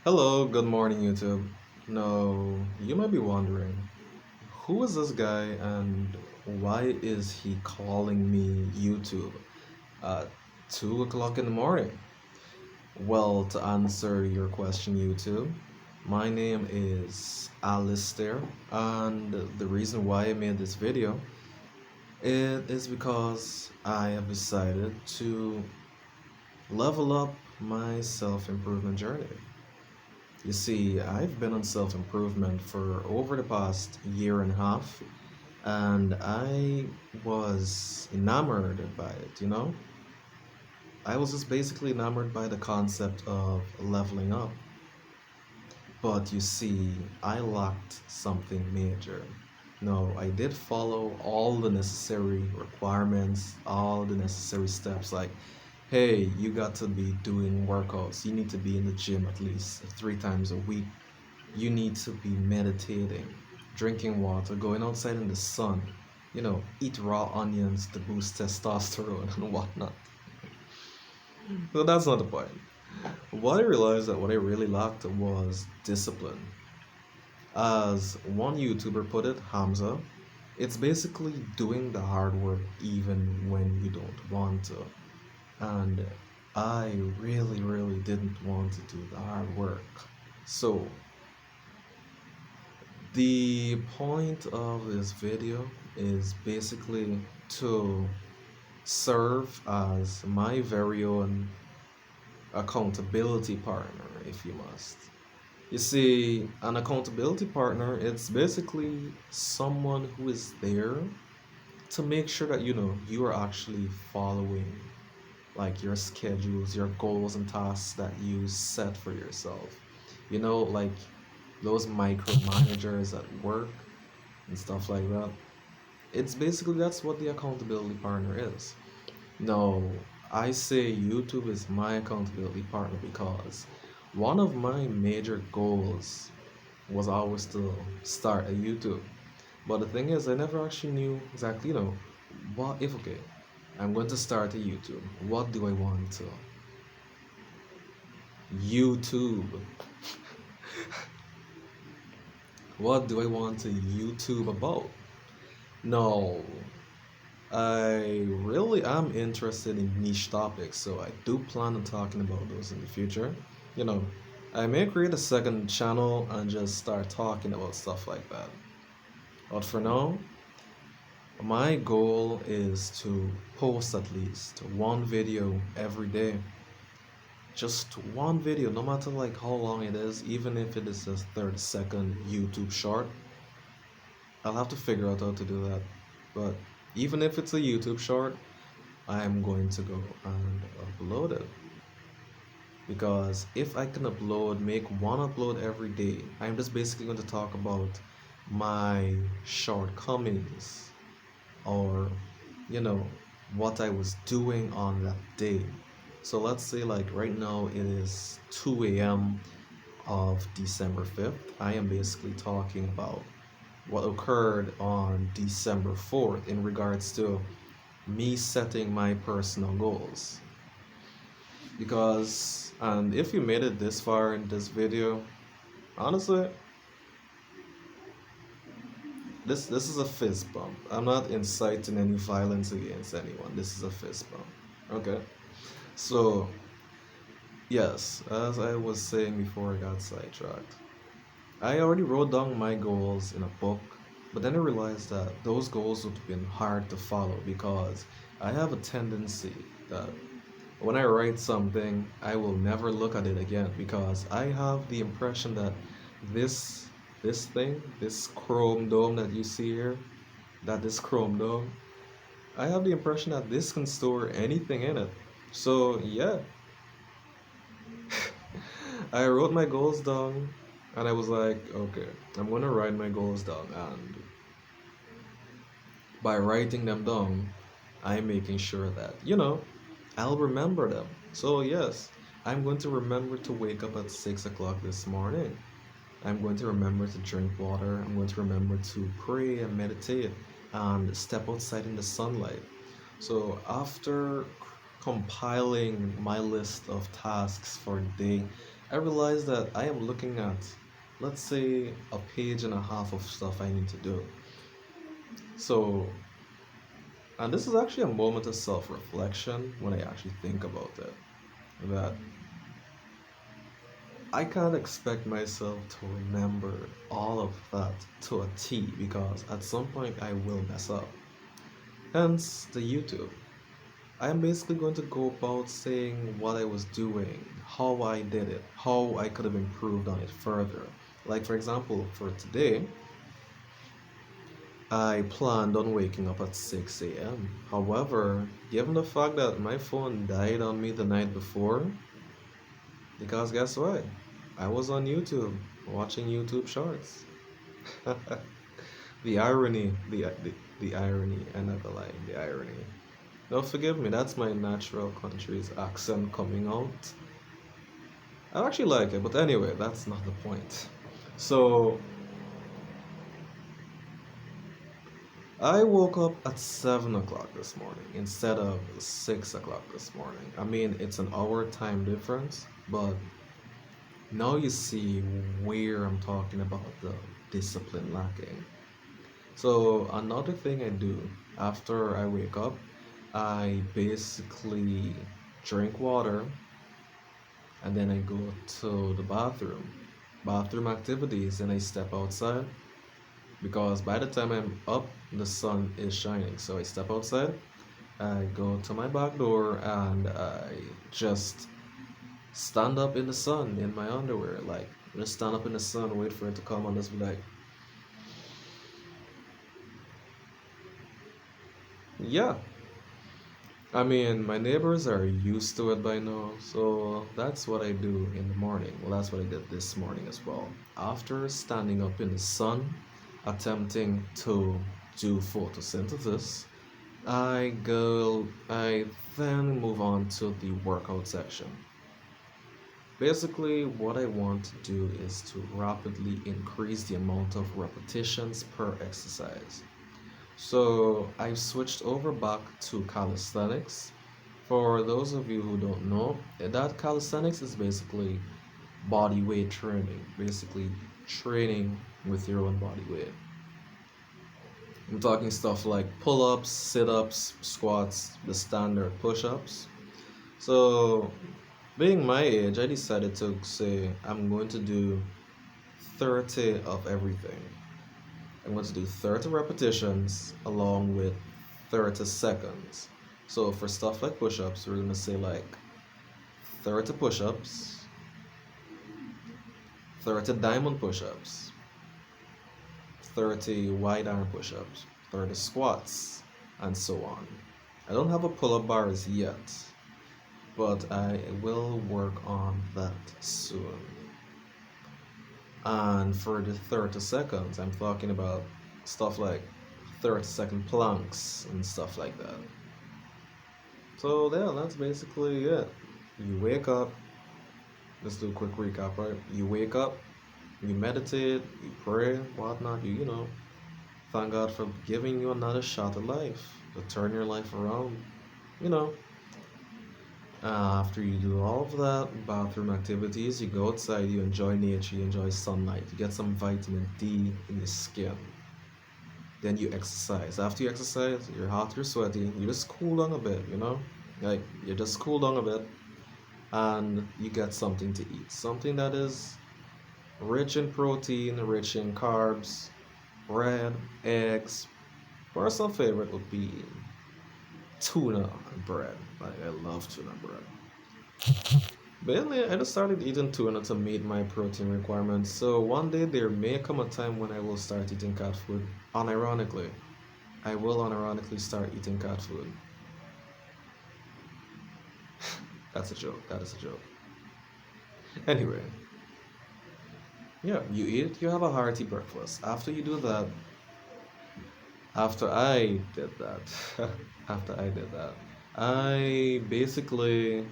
Hello, good morning, YouTube. Now, you might be wondering, who is this guy and why is he calling me YouTube at 2 o'clock in the morning? Well, to answer your question, YouTube, my name is Alistair, and the reason why I made this video it is because I have decided to level up my self-improvement journey. You see, I've been on self improvement for over the past year and a half, and I was enamored by it. I was just basically enamored by the concept of leveling up. But you see, I lacked something major. No, I did follow all the necessary requirements, all the necessary steps. Like, hey, you got to be doing workouts. You need to be in the gym at least 3 times a week. You need to be meditating, drinking water, going outside in the sun, eat raw onions to boost testosterone and whatnot. So that's not the point. What I realized that what I really lacked was discipline. As one YouTuber put it, Hamza, it's basically doing the hard work even when you don't want to. And I really, really didn't want to do the hard work. So the point of this video is basically to serve as my very own accountability partner, if you must. You see, an accountability partner, it's basically someone who is there to make sure that you are actually following like your schedules, your goals and tasks that you set for yourself. Like those micromanagers at work and stuff like that. It's basically that's what the accountability partner is. No, I say YouTube is my accountability partner because one of my major goals was always to start a YouTube. But the thing is, I never actually knew exactly, what if, okay, I'm going to start a YouTube. What do I want to YouTube? What do I want to YouTube about? No, I really am interested in niche topics, so I do plan on talking about those in the future. You know, I may create a second channel and just start talking about stuff like that. But for now, my goal is to post at least one video every day. Just one video, no matter like how long it is, even if it is a 30-second YouTube short. I'll have to figure out how to do that. But even if it's a YouTube short, I am going to go and upload it. Because if I can make one upload every day, I'm just basically going to talk about my shortcomings or, you know, what I was doing on that day. So let's say, like, right now it is 2 a.m. of December 5th. I am basically talking about what occurred on December 4th in regards to me setting my personal goals. And if you made it this far in this video, honestly, this is a fist bump. I'm not inciting any violence against anyone. This is a fist bump. Okay. So, yes, as I was saying before I got sidetracked, I already wrote down my goals in a book, but then I realized that those goals would have been hard to follow because I have a tendency that when I write something, I will never look at it again because I have the impression that this this thing, this chrome dome that you see here, that this chrome dome, I have the impression that this can store anything in it. So yeah, I wrote my goals down and I was like, okay, I'm gonna write my goals down, and by writing them down, I'm making sure that, I'll remember them. So, yes, I'm going to remember to wake up at 6 o'clock this morning. I'm going to remember to drink water. I'm going to remember to pray and meditate and step outside in the sunlight. So, after compiling my list of tasks for the day, I realized that I am looking at, let's say, a page and a half of stuff I need to do. So, and this is actually a moment of self reflection when I actually think about it. That I can't expect myself to remember all of that to a T because at some point I will mess up. Hence the YouTube. I am basically going to go about saying what I was doing, how I did it, how I could have improved on it further. Like, for example, for today, I planned on waking up at 6 a.m. However, given the fact that my phone died on me the night before, because guess what? I was on YouTube watching YouTube shorts. The irony, the irony, another line, the irony. No, forgive me, that's my natural country's accent coming out. I actually like it, but anyway, that's not the point. So, I woke up at 7 o'clock this morning instead of 6 o'clock this morning. I mean, it's an hour time difference, but now you see where I'm talking about the discipline lacking. So, another thing I do after I wake up, I basically drink water and then I go to the bathroom activities, and I step outside because by the time I'm up, the sun is shining. So I step outside, I go to my back door, and I just stand up in the sun in my underwear. Like, just stand up in the sun, wait for it to come, and just be like, yeah. I mean, my neighbors are used to it by now, so that's what I do in the morning. Well, that's what I did this morning as well. After standing up in the sun, attempting to do photosynthesis, I then move on to the workout section. Basically, what I want to do is to rapidly increase the amount of repetitions per exercise. So I've switched over back to calisthenics. For those of you who don't know, that calisthenics is basically body weight training, basically training with your own body weight. I'm talking stuff like pull ups, sit ups, squats, the standard push ups. So, being my age, I decided to say I'm going to do 30 of everything. I'm going to do 30 repetitions along with 30 seconds. So, for stuff like push ups, we're going to say like 30 push ups, 30 diamond push ups, 30 wide arm push ups, 30 squats, and so on. I don't have a pull up bars yet, but I will work on that soon. And for the 30 seconds, I'm talking about stuff like 30-second planks and stuff like that. So, yeah, that's basically it. You wake up, let's do a quick recap, right? You wake up, you meditate, you pray, whatnot, thank God for giving you another shot at life to turn your life around, you know. After you do all of that, bathroom activities, you go outside, you enjoy nature, you enjoy sunlight, you get some vitamin D in your skin. Then you exercise. After you exercise, you're hot, you're sweaty, you just cool down a bit. Like, you just cool down a bit and you get something to eat. Something that is rich in protein, rich in carbs, bread, eggs. Personal favorite would be tuna and bread. Like, I love tuna bread. Mainly, I just started eating tuna to meet my protein requirements. So one day there may come a time when I will start eating cat food. Unironically, I will unironically start eating cat food. That's a joke. That is a joke. Anyway, yeah, you eat, you have a hearty breakfast. After you do that, after I did that, after I did that, I basically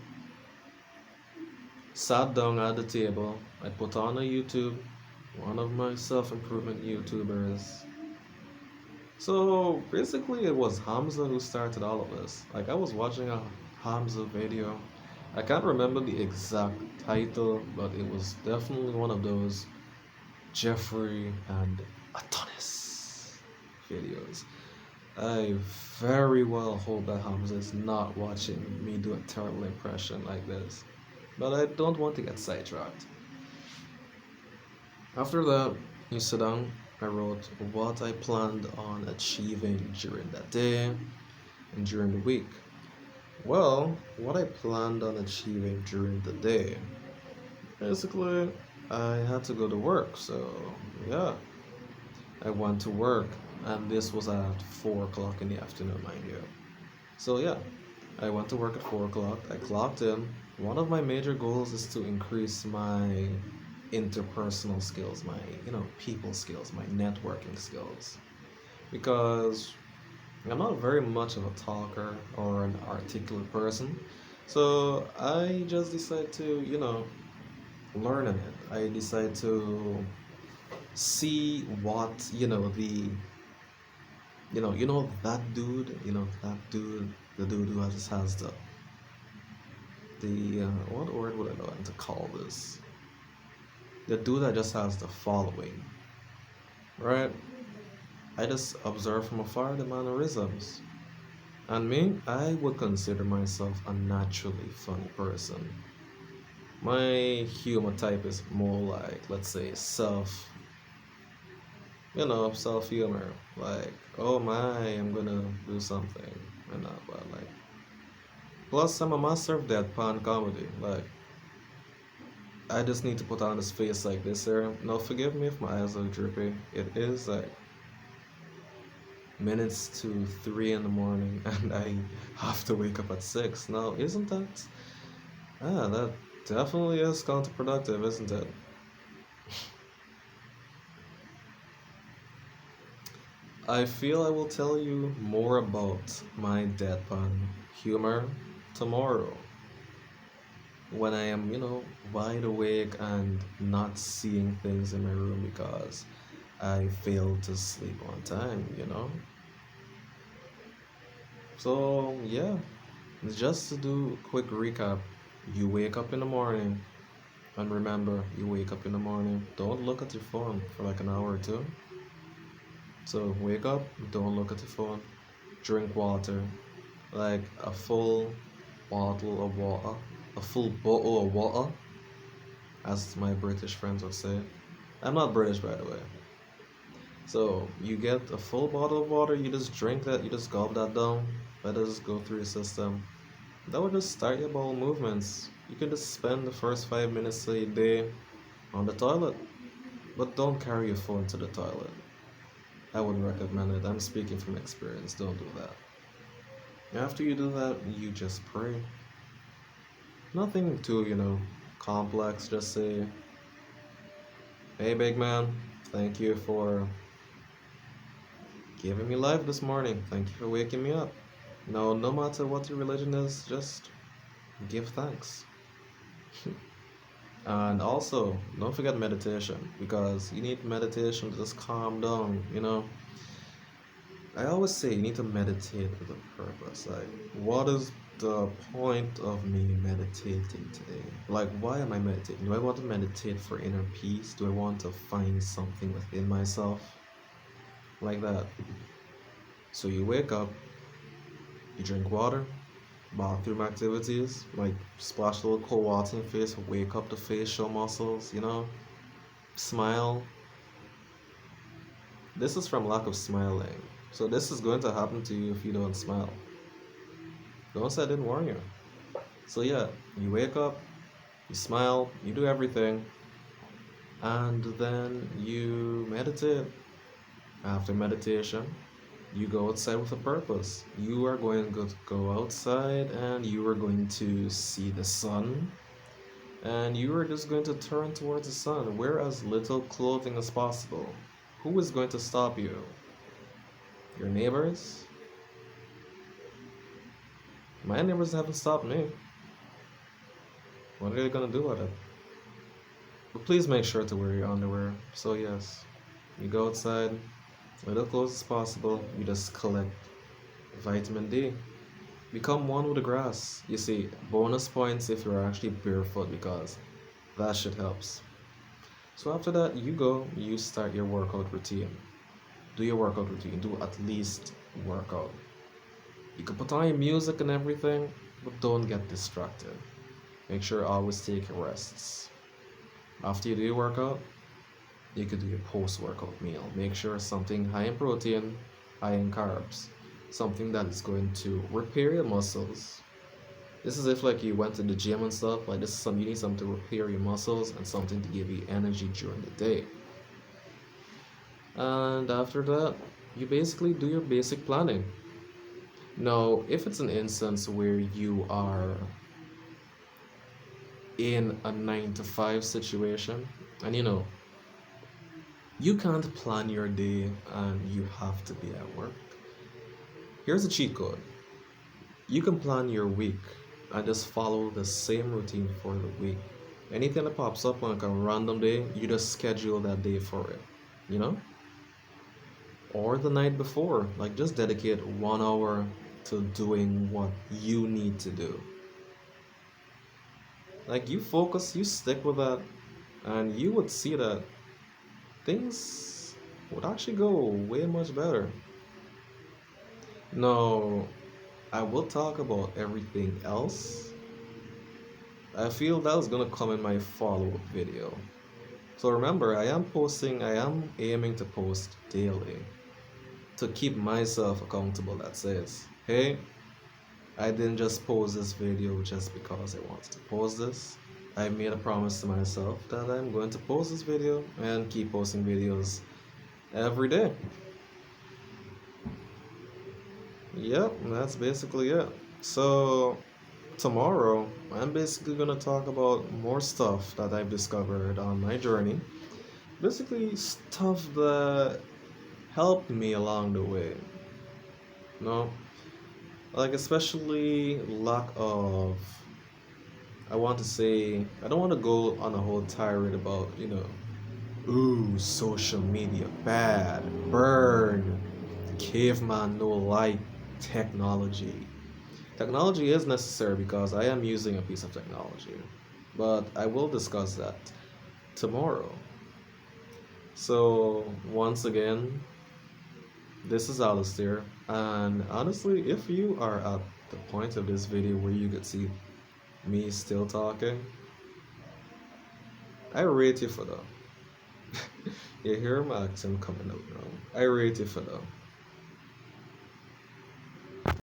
sat down at the table. I put on a YouTube, one of my self-improvement YouTubers. So basically, it was Hamza who started all of this. Like, I was watching a Hamza video, I can't remember the exact title, but it was definitely one of those Jeffrey and Adonis videos. I very well hope that Hamza is not watching me do a terrible impression like this, but I don't want to get sidetracked. After that, you sit down. I wrote what I planned on achieving during that day and during the week. Well, what I planned on achieving during the day. Basically, I had to go to work, so yeah, I went to work, and this was at 4 o'clock in the afternoon, mind you. So yeah, I went to work at 4 o'clock. I clocked in. One of my major goals is to increase my interpersonal skills, my, people skills, my networking skills. Because I'm not very much of a talker or an articulate person. So I just decided to, learn in it. I decided to see what, the dude who has what word would I like to call this? The dude that just has the following, right? I just observe from afar the mannerisms. And me, I would consider myself a naturally funny person. My humor type is more like, let's say, self humor. Like, oh my, I'm gonna do something. And not, but like, plus I'm a master of deadpan comedy. Like, I just need to put on this face like this here. Now, forgive me if my eyes look drippy. It is like minutes to 3 in the morning, and I have to wake up at 6. Now, isn't that? That definitely is counterproductive, isn't it? I feel I will tell you more about my deadpan humor tomorrow when I am, wide awake and not seeing things in my room because I failed to sleep on time. So, yeah, just to do a quick recap, you wake up in the morning, and remember, you wake up in the morning, don't look at your phone for like an hour or two. So, wake up, don't look at your phone, drink water, like a full bottle of water, a full bottle of water, as my British friends would say. I'm not British, by the way. So you get a full bottle of water, you just drink that, you just gulp that down, let it just go through your system. That would just start your bowel movements. You can just spend the first 5 minutes of your day on the toilet, but don't carry your phone to the toilet. I wouldn't recommend it. I'm speaking from experience. Don't do that. After you do that, you just pray. Nothing too, complex. Just say, hey, big man, thank you for giving me life this morning. Thank you for waking me up. No matter what your religion is, just give thanks. And also, don't forget meditation because you need meditation to just calm down. I always say you need to meditate with a purpose. Like, what is the point of me meditating today? Like, why am I meditating? Do I want to meditate for inner peace? Do I want to find something within myself? Like that. So you wake up, you drink water, bathroom activities, like splash a little cold water in your face, wake up the facial muscles, smile. This is from lack of smiling. So this is going to happen to you if you don't smile. Don't say I didn't warn you. So yeah, you wake up, you smile, you do everything, and then you meditate. After meditation, you go outside with a purpose. You are going to go outside and you are going to see the sun, and you are just going to turn towards the sun. Wear as little clothing as possible. Who is going to stop you? Your neighbors? My neighbors haven't stopped me. What are they gonna do with it? But please make sure to wear your underwear. So yes, you go outside, little close as possible. You just collect vitamin D. Become one with the grass. You see, bonus points if you're actually barefoot because that shit helps. So after that, you start your workout routine. Do your workout routine. Do at least workout. You can put on your music and everything, but don't get distracted. Make sure always take your rests. After you do your workout, you could do your post-workout meal. Make sure something high in protein, high in carbs, something that is going to repair your muscles. This is if like you went to the gym and stuff. Like this is some you need something to repair your muscles and something to give you energy during the day. And after that, you basically do your basic planning. Now, if it's an instance where you are in a 9 to 5 situation, and you can't plan your day and you have to be at work, here's a cheat code. You can plan your week and just follow the same routine for the week. Anything that pops up on like a random day, you just schedule that day for it, you know? Or the night before, like just dedicate 1 hour to doing what you need to do. Like you focus, you stick with that, and you would see that things would actually go way much better. No, I will talk about everything else. I feel that was gonna come in my follow-up video. So remember, I am aiming to post daily to keep myself accountable. That says, hey, I didn't just post this video just because I wanted to post this. I made a promise to myself that I'm going to post this video and keep posting videos every day. Yep, that's basically it. So tomorrow, I'm basically gonna talk about more stuff that I've discovered on my journey. Basically, stuff that helped me along the way. No, like especially lack of. I want to say I don't want to go on a whole tirade about ooh, social media bad, burn, caveman no light, technology. Technology is necessary because I am using a piece of technology, but I will discuss that tomorrow. So, once again, this is Alistair, and honestly, if you are at the point of this video where you could see me still talking, I rate you for that. You hear my accent coming out now. I rate you for that.